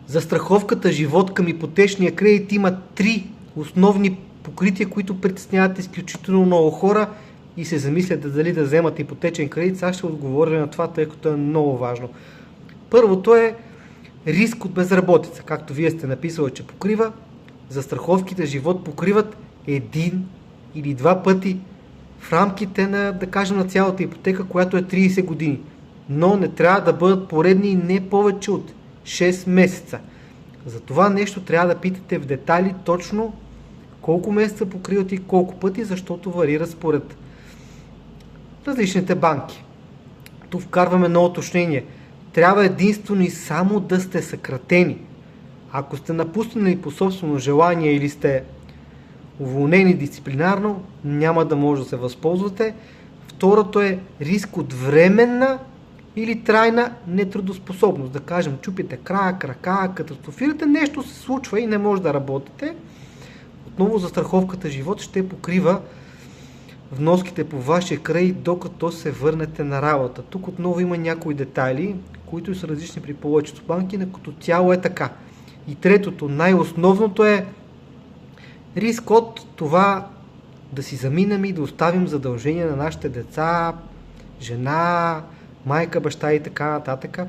Застраховката живот към ипотечния кредит има три основни покрития, които притесняват изключително много хора и се замислят дали да вземат ипотечен кредит. Сега ще отговоря на това, тъй като е много важно. Първото е риск от безработица. Както вие сте написали, че покрива, застраховките живот покриват един или два пъти в рамките на, да кажем, на цялата ипотека, която е 30 години. Но не трябва да бъдат поредни и не повече от 6 месеца. За това нещо трябва да питате в детайли точно колко месеца покриват и колко пъти, защото варира според различните банки. Тук вкарваме едно уточнение. Трябва единствено и само да сте съкратени. Ако сте напуснали по собствено желание или сте уволнени дисциплинарно, няма да може да се възползвате. Второто е риск от временна или трайна нетрудоспособност. Да кажем, чупите края, крака, катастрофирате, нещо се случва и не може да работите. Отново застраховката живот ще покрива вноските по вашия кредит, докато се върнете на работа. Тук отново има някои детайли, които са различни при повечето банки, но като цяло е така. И третото, най-основното е риск от това да си заминем и да оставим задължения на нашите деца, жена, майка, баща и така нататък.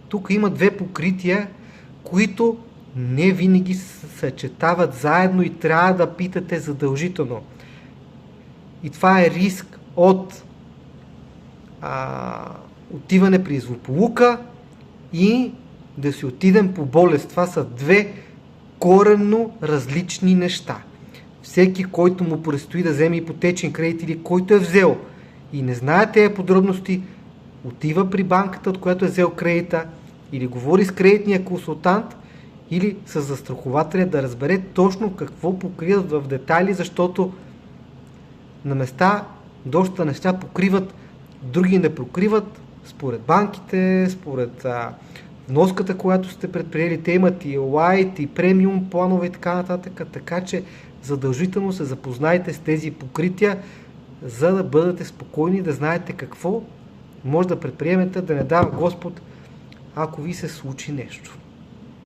Тук има две покрития, които не винаги се съчетават заедно и трябва да питате задължително. И това е риск от отиване при злополука и да си отидем по болест. Това са две коренно различни неща. Всеки, който му предстои да вземе ипотечен кредит или който е взел и не знае тези подробности, отива при банката, от която е взел кредита, или говори с кредитния консултант, или с застрахователя да разбере точно какво покриват в детайли, защото на места доста неща покриват, други не покриват, според банките, според вноската, която сте предприели. Те имат и лайт, и премиум планове и така нататък, така че задължително се запознайте с тези покрития, за да бъдете спокойни, да знаете какво може да предприемете, да не дава Господ, ако ви се случи нещо.